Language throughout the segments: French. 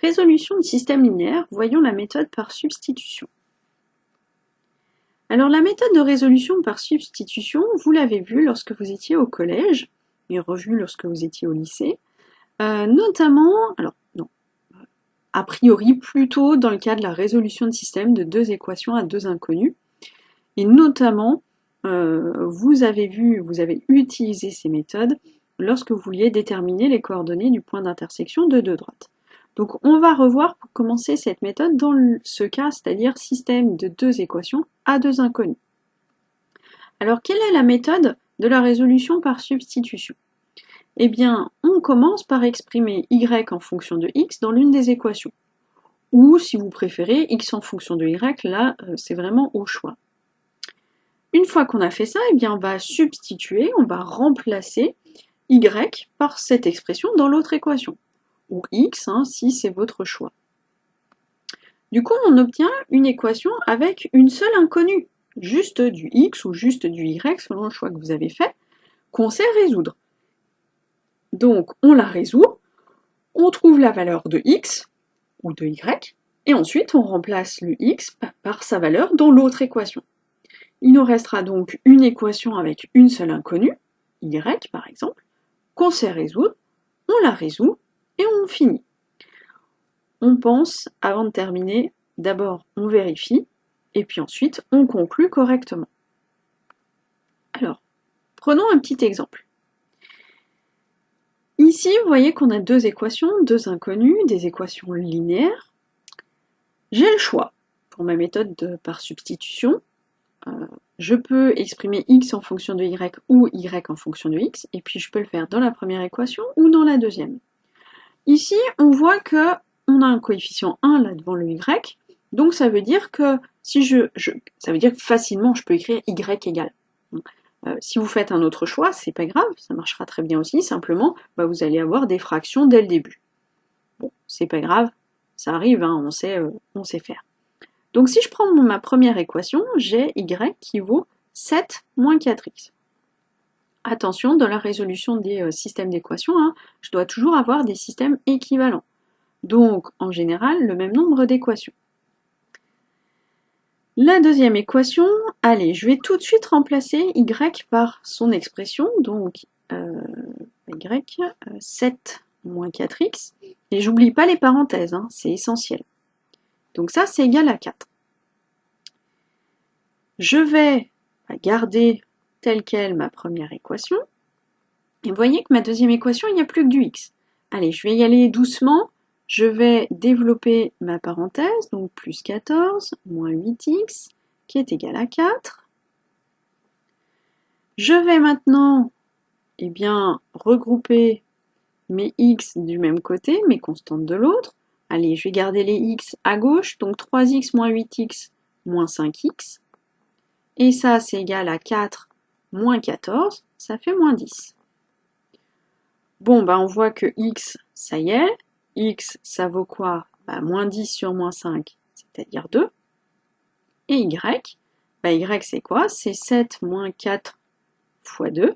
Résolution de système linéaire, voyons la méthode par substitution. Alors la méthode de résolution par substitution, vous l'avez vue lorsque vous étiez au collège, et revue lorsque vous étiez au lycée, notamment, alors non, a priori plutôt dans le cas de la résolution de système de deux équations à deux inconnus, et notamment vous avez utilisé ces méthodes lorsque vous vouliez déterminer les coordonnées du point d'intersection de deux droites. Donc on va revoir pour commencer cette méthode dans ce cas, c'est-à-dire système de deux équations à deux inconnus. Alors quelle est la méthode de la résolution par substitution? Eh bien, on commence par exprimer y en fonction de x dans l'une des équations. Ou, si vous préférez, x en fonction de y, là, c'est vraiment au choix. Une fois qu'on a fait ça, eh bien, on va substituer, on va remplacer y par cette expression dans l'autre équation. Ou x, si c'est votre choix. Du coup, on obtient une équation avec une seule inconnue, juste du x ou juste du y, selon le choix que vous avez fait, qu'on sait résoudre. Donc, on la résout, on trouve la valeur de x ou de y, et ensuite on remplace le x par sa valeur dans l'autre équation. Il nous restera donc une équation avec une seule inconnue, y par exemple, qu'on sait résoudre, on la résout, et on finit. On pense, avant de terminer, d'abord on vérifie, et puis ensuite on conclut correctement. Alors, prenons un petit exemple. Ici, vous voyez qu'on a deux équations, deux inconnues, des équations linéaires. J'ai le choix, pour ma méthode par substitution, je peux exprimer x en fonction de y ou y en fonction de x, et puis je peux le faire dans la première équation ou dans la deuxième. Ici, on voit qu'on a un coefficient 1 là devant le y, donc ça veut dire que ça veut dire que facilement je peux écrire y égale. Si vous faites un autre choix, c'est pas grave, ça marchera très bien aussi, simplement vous allez avoir des fractions dès le début. Bon, c'est pas grave, ça arrive, on sait faire. Donc si je prends ma première équation, j'ai y qui vaut 7 moins 4x. Attention, dans la résolution des systèmes d'équations, je dois toujours avoir des systèmes équivalents. Donc, en général, le même nombre d'équations. La deuxième équation, allez, je vais tout de suite remplacer y par son expression, donc y, 7 moins 4x, et j'oublie pas les parenthèses, c'est essentiel. Donc ça, c'est égal à 4. Je vais garder telle quelle ma première équation, et vous voyez que ma deuxième équation, il n'y a plus que du x. Allez, je vais y aller doucement, je vais développer ma parenthèse, donc plus 14, moins 8x, qui est égal à 4. Je vais maintenant, regrouper mes x du même côté, mes constantes de l'autre. Allez, je vais garder les x à gauche, donc 3x moins 8x moins 5x. Et ça, c'est égal à 4 moins 14, ça fait moins 10. Bon, on voit que x, ça y est. X, ça vaut quoi? Moins 10 sur moins 5, c'est-à-dire 2. Et y, y c'est quoi? C'est 7 moins 4 fois 2.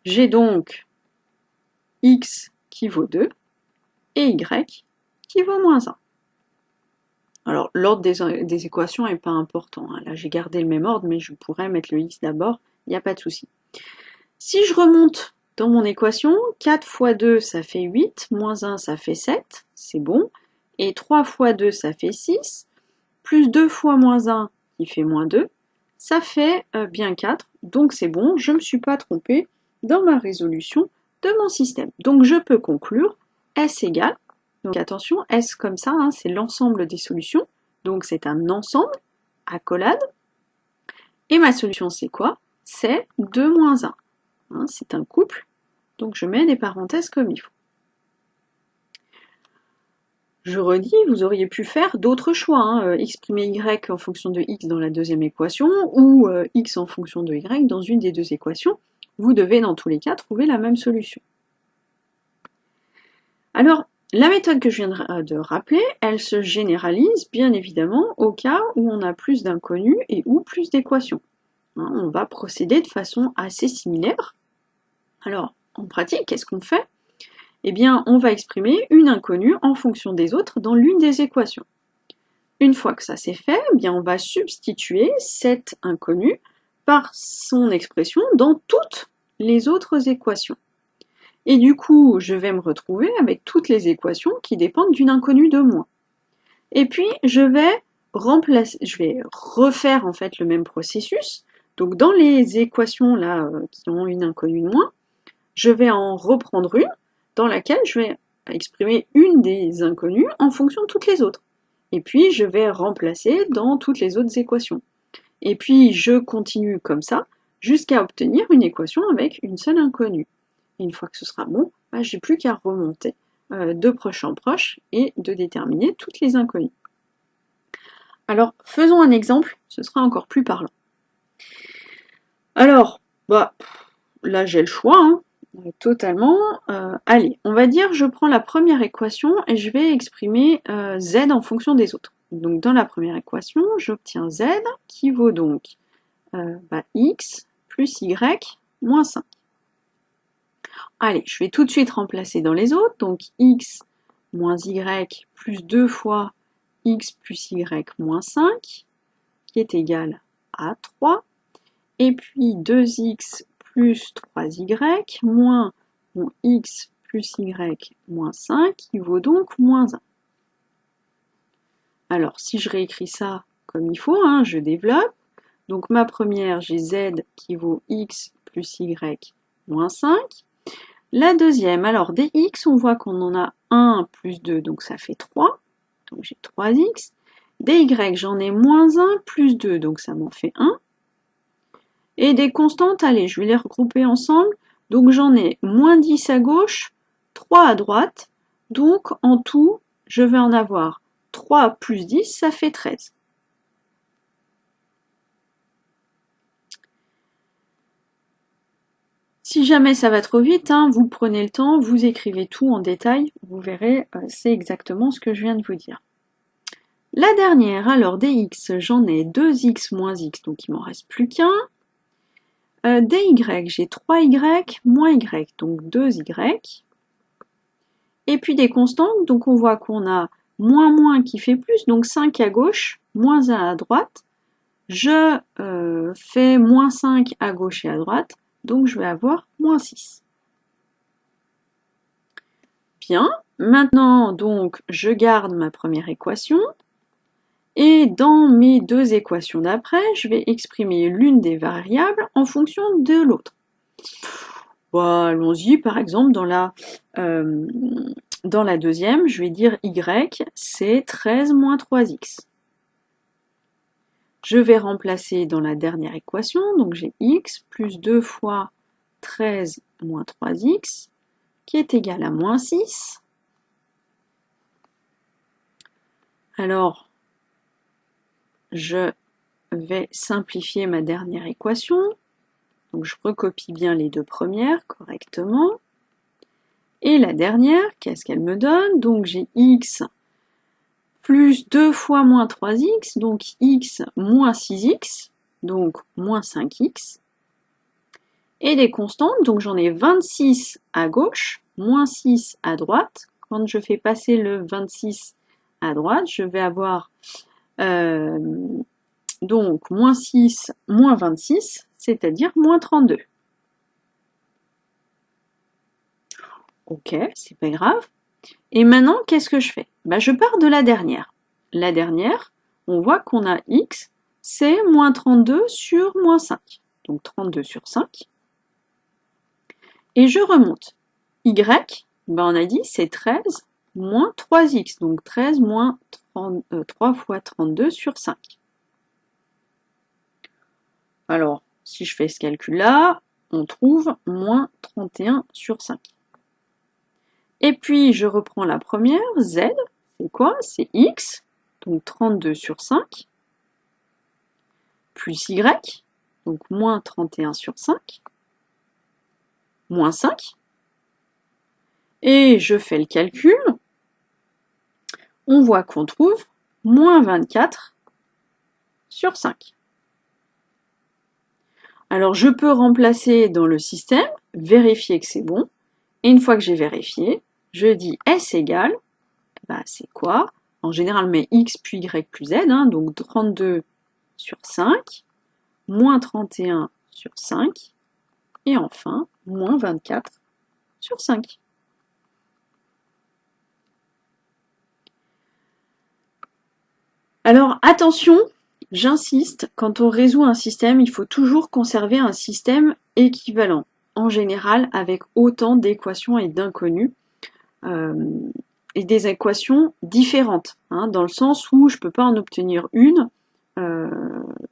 J'ai donc x qui vaut 2 et y qui vaut moins 1. Alors, l'ordre des équations n'est pas important. Là, j'ai gardé le même ordre, mais je pourrais mettre le x d'abord, il n'y a pas de souci. Si je remonte dans mon équation, 4 fois 2, ça fait 8, moins 1, ça fait 7, c'est bon. Et 3 fois 2, ça fait 6, plus 2 fois moins 1, qui fait moins 2, ça fait bien 4, donc c'est bon, je ne me suis pas trompée dans ma résolution de mon système. Donc je peux conclure S égale, donc attention, S comme ça, c'est l'ensemble des solutions, donc c'est un ensemble, accolade, et ma solution c'est quoi? C'est 2 moins 1. C'est un couple, donc je mets des parenthèses comme il faut. Je redis, vous auriez pu faire d'autres choix, exprimer y en fonction de x dans la deuxième équation, ou x en fonction de y dans une des deux équations. Vous devez dans tous les cas trouver la même solution. Alors, la méthode que je viens de rappeler, elle se généralise bien évidemment au cas où on a plus d'inconnus et ou plus d'équations. On va procéder de façon assez similaire. Alors, en pratique, qu'est-ce qu'on fait? eh bien, on va exprimer une inconnue en fonction des autres dans l'une des équations. Une fois que ça c'est fait, eh bien, on va substituer cette inconnue par son expression dans toutes les autres équations. Et du coup, je vais me retrouver avec toutes les équations qui dépendent d'une inconnue de moins. Et puis, je vais refaire en fait le même processus. Donc, dans les équations là qui ont une inconnue de moins, je vais en reprendre une dans laquelle je vais exprimer une des inconnues en fonction de toutes les autres. Et puis, je vais remplacer dans toutes les autres équations. Et puis, je continue comme ça jusqu'à obtenir une équation avec une seule inconnue. Et une fois que ce sera bon, bah, j'ai plus qu'à remonter de proche en proche et de déterminer toutes les inconnues. Alors, faisons un exemple, ce sera encore plus parlant. Alors, bah, là j'ai le choix, hein, totalement. Allez, on va dire je prends la première équation et je vais exprimer z en fonction des autres. Donc dans la première équation, j'obtiens z qui vaut donc x plus y moins 5. Allez, je vais tout de suite remplacer dans les autres, donc x moins y plus 2 fois x plus y moins 5, qui est égal à 3, et puis 2x plus 3y moins mon x plus y moins 5, qui vaut donc moins 1. Alors, si je réécris ça comme il faut, hein, je développe. Donc ma première, j'ai z qui vaut x plus y moins 5. La deuxième, alors dx, on voit qu'on en a 1 plus 2, donc ça fait 3. Donc j'ai 3x. dy, j'en ai moins 1 plus 2, donc ça m'en fait 1. Et des constantes, allez, je vais les regrouper ensemble. Donc j'en ai moins 10 à gauche, 3 à droite. Donc en tout, je vais en avoir 3 plus 10, ça fait 13. Si jamais ça va trop vite, hein, vous prenez le temps, vous écrivez tout en détail, vous verrez, c'est exactement ce que je viens de vous dire. La dernière, alors dx, j'en ai 2x moins x, donc il m'en reste plus qu'un. Dy, j'ai 3y moins y, donc 2y. Et puis des constantes, donc on voit qu'on a moins qui fait plus, donc 5 à gauche, moins 1 à droite. Je fais moins 5 à gauche et à droite, donc je vais avoir moins 6. Bien, maintenant donc je garde ma première équation, et dans mes deux équations d'après, je vais exprimer l'une des variables en fonction de l'autre. Bon, allons-y, par exemple, dans la deuxième, je vais dire y, c'est 13 moins 3x. Je vais remplacer dans la dernière équation, donc j'ai x plus 2 fois 13 moins 3x, qui est égal à moins 6. Alors, je vais simplifier ma dernière équation. Donc je recopie bien les deux premières correctement. Et la dernière, qu'est-ce qu'elle me donne? Donc j'ai x plus 2 fois moins 3x, donc x moins 6x, donc moins 5x. Et des constantes, donc j'en ai 26 à gauche, moins 6 à droite. Quand je fais passer le 26 à droite, je vais avoir donc moins 6, moins 26, c'est-à-dire moins 32. Ok, c'est pas grave. Et maintenant, qu'est-ce que je fais? Je pars de la dernière. La dernière, on voit qu'on a x, c'est moins 32 sur moins 5. Donc 32 sur 5. Et je remonte. Y, on a dit c'est 13 moins 3x. Donc 13 moins 3 fois 32 sur 5. Alors, si je fais ce calcul-là, on trouve moins 31 sur 5. Et puis, je reprends la première, z, c'est quoi? C'est x, donc 32 sur 5, plus y, donc moins 31 sur 5, moins 5. Et je fais le calcul, on voit qu'on trouve moins 24 sur 5. Alors, je peux remplacer dans le système, vérifier que c'est bon, et une fois que j'ai vérifié, je dis S égale, bah, c'est quoi? En général, on met X puis Y plus Z, hein, donc 32 sur 5, moins 31 sur 5, et enfin, moins 24 sur 5. Alors attention, j'insiste, quand on résout un système, il faut toujours conserver un système équivalent, en général avec autant d'équations et d'inconnus, et des équations différentes, hein, dans le sens où je ne peux pas en obtenir une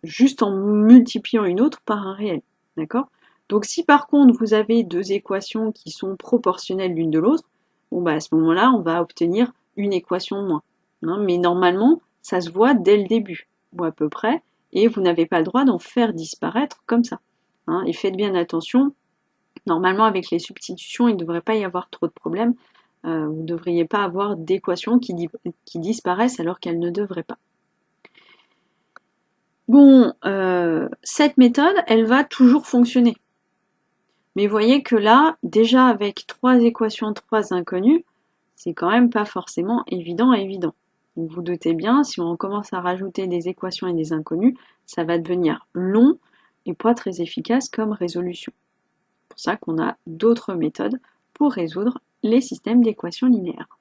juste en multipliant une autre par un réel. D'accord? Donc si par contre vous avez deux équations qui sont proportionnelles l'une de l'autre, bon bah à ce moment-là, on va obtenir une équation de moins. Hein, mais normalement, ça se voit dès le début, ou à peu près, et vous n'avez pas le droit d'en faire disparaître comme ça. Hein, et faites bien attention, normalement avec les substitutions, il ne devrait pas y avoir trop de problèmes. Vous ne devriez pas avoir d'équations qui disparaissent alors qu'elles ne devraient pas. Bon, cette méthode, elle va toujours fonctionner. Mais vous voyez que là, déjà avec 3 équations, 3 inconnues, c'est quand même pas forcément évident. Donc vous doutez bien, si on commence à rajouter des équations et des inconnues, ça va devenir long et pas très efficace comme résolution. C'est pour ça qu'on a d'autres méthodes pour résoudre les systèmes d'équations linéaires.